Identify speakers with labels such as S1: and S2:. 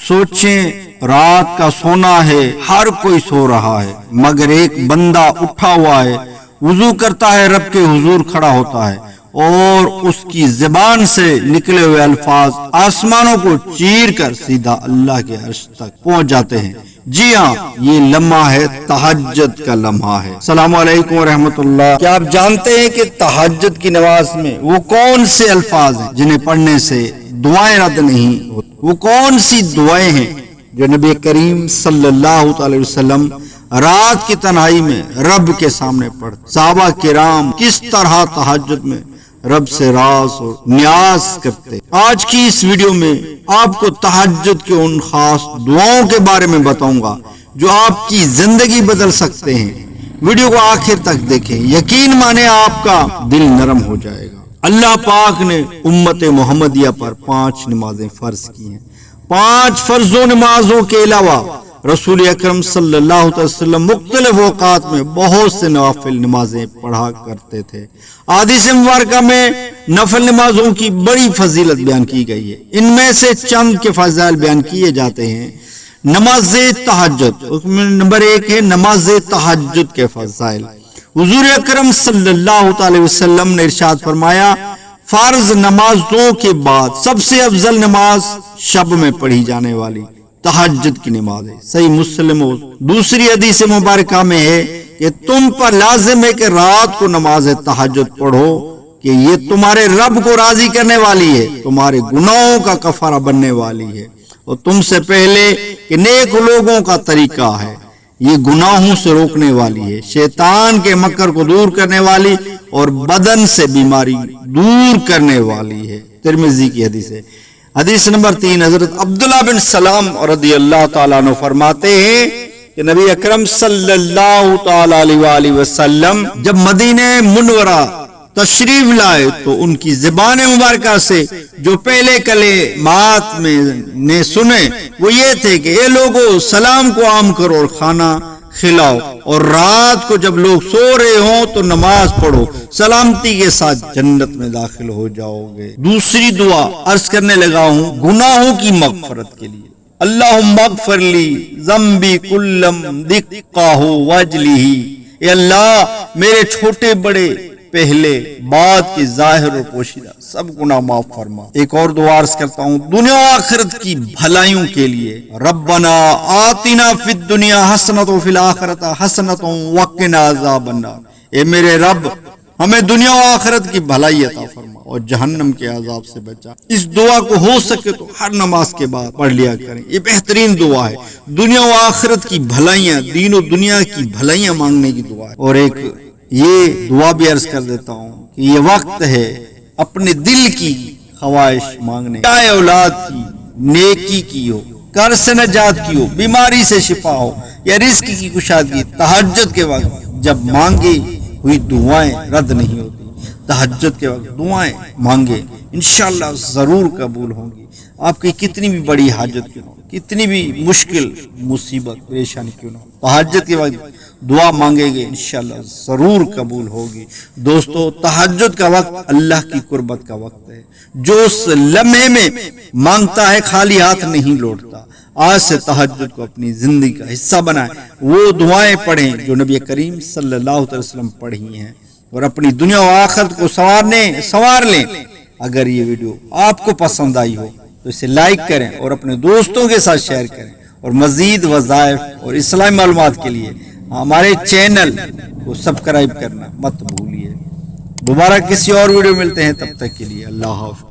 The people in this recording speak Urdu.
S1: سوچیں رات کا سونا ہے، ہر کوئی سو رہا ہے، مگر ایک بندہ اٹھا ہوا ہے، وضو کرتا ہے، رب کے حضور کھڑا ہوتا ہے اور اس کی زبان سے نکلے ہوئے الفاظ آسمانوں کو چیر کر سیدھا اللہ کے عرش تک پہنچ جاتے ہیں۔ جی ہاں، یہ لمحہ ہے تہجد کا لمحہ ہے۔ السلام علیکم ورحمۃ اللہ۔ کیا آپ جانتے ہیں کہ تہجد کی نماز میں وہ کون سے الفاظ ہیں جنہیں پڑھنے سے دعائیں رد نہیں ہوتی؟ وہ کون سی دعائیں ہیں جو نبی کریم صلی اللہ علیہ وسلم رات کی تنہائی میں رب کے سامنے پڑھتے؟ صحابہ کرام کس طرح تہجد میں رب سے راز اور نیاز کرتے؟ آج کی اس ویڈیو میں آپ کو تہجد کے ان خاص دعاؤں کے بارے میں بتاؤں گا جو آپ کی زندگی بدل سکتے ہیں۔ ویڈیو کو آخر تک دیکھیں، یقین مانے آپ کا دل نرم ہو جائے گا۔ اللہ پاک نے امت محمدیہ پر 5 نمازیں فرض کی ہیں۔ 5 فرضوں نمازوں کے علاوہ رسول اکرم صلی اللہ علیہ وسلم مختلف اوقات میں بہت سے نوافل نمازیں پڑھا کرتے تھے۔ احادیث مبارکہ میں نفل نمازوں کی بڑی فضیلت بیان کی گئی ہے۔ ان میں سے چند کے فضائل بیان کیے جاتے ہیں۔ نماز تہجد، نمبر 1 ہے نماز تہجد کے فضائل۔ حضور اکرم صلی اللہ علیہ وسلم نے ارشاد فرمایا، فرض نمازوں کے بعد سب سے افضل نماز شب میں پڑھی جانے والی تہجد کی نماز ہے۔ صحیح مسلم ہو دوسری حدیث مبارکہ میں ہے کہ تم پر لازم ہے کہ رات کو نماز تہجد پڑھو کہ یہ تمہارے رب کو راضی کرنے والی ہے، تمہارے گناہوں کا کفارہ بننے والی ہے اور تم سے پہلے کہ نیک لوگوں کا طریقہ ہے، یہ گناہوں سے روکنے والی ہے، شیطان کے مکر کو دور کرنے والی اور بدن سے بیماری دور کرنے والی ہے۔ ترمذی کی حدیث ہے۔ حدیث نمبر 3، حضرت عبداللہ بن سلام رضی اللہ تعالیٰ عنہ فرماتے ہیں کہ نبی اکرم صلی اللہ تعالیٰ علیہ وآلہ وسلم جب مدینہ منورہ تشریف لائے تو ان کی زبان مبارکہ سے جو پہلے کلمات میں نے سنے وہ یہ تھے کہ اے لوگو سلام کو عام کرو اور کھانا کھلاؤ، اور رات کو جب لوگ سو رہے ہوں تو نماز پڑھو، سلامتی کے ساتھ جنت میں داخل ہو جاؤ گے۔ دوسری دعا عرض کرنے لگا ہوں گناہوں کی مغفرت کے لیے۔ اللہم اغفر لی ذنبی کلم دقہ وجلہ، اے اللہ میرے چھوٹے بڑے پہلے بعد کی ظاہر اور پوشیدہ سب گناہ معاف فرما۔ ایک اور دعا عرض کرتا ہوں دنیا و آخرت کی بھلائیوں کے لیے، ربنا آتنا فی الدنیا حسنۃ وفی الآخرۃ حسنۃ وقنا عذاب النار، اے میرے رب ہمیں دنیا و آخرت کی بھلائی عطا فرما اور جہنم کے عذاب سے بچا۔ اس دعا کو ہو سکے تو ہر نماز کے بعد پڑھ لیا کریں، یہ بہترین دعا ہے۔ دنیا و آخرت کی بھلائیاں، دین و دنیا کی بھلائیاں مانگنے کی دعا ہے۔ اور ایک یہ دعا بھی عرض کر دیتا ہوں کہ یہ وقت ہے اپنے دل کی خواہش مانگنے، چاہے اولاد کی، نیکی کی ہو، قرض سے نجات کی ہو، بیماری سے شفا ہو یا رزق کی کشادگی۔ تہجد کے وقت جب مانگی ہوئی دعائیں رد نہیں ہوتی، تہجد کے وقت دعائیں مانگے، انشاءاللہ ضرور قبول ہوں گی۔ آپ کی کتنی بھی بڑی حاجت کیوں نہ ہو، کتنی بھی مشکل مصیبت پریشانی کیوں نہ ہو، تہجد کے وقت دعا مانگے گے انشاءاللہ ضرور قبول ہوگی۔ دوستو تہجد کا وقت اللہ کی قربت کا وقت ہے، جو اس لمحے میں مانگتا ہے خالی ہاتھ نہیں لوٹتا۔ آج سے تہجد کو اپنی زندگی کا حصہ بنائیں، وہ دعائیں پڑھیں جو نبی کریم صلی اللہ علیہ وسلم پڑھی ہیں اور اپنی دنیا و آخرت کو سنوار لیں۔ اگر یہ ویڈیو آپ کو پسند آئی ہو تو اسے لائک کریں اور اپنے دوستوں کے ساتھ شیئر کریں، اور مزید وظائف اور اسلامی معلومات کے لیے ہمارے چینل کو سبسکرائب کرنا مت بھولیے۔ دوبارہ کسی اور ویڈیو ملتے ہیں، تب تک کے لیے اللہ حافظ۔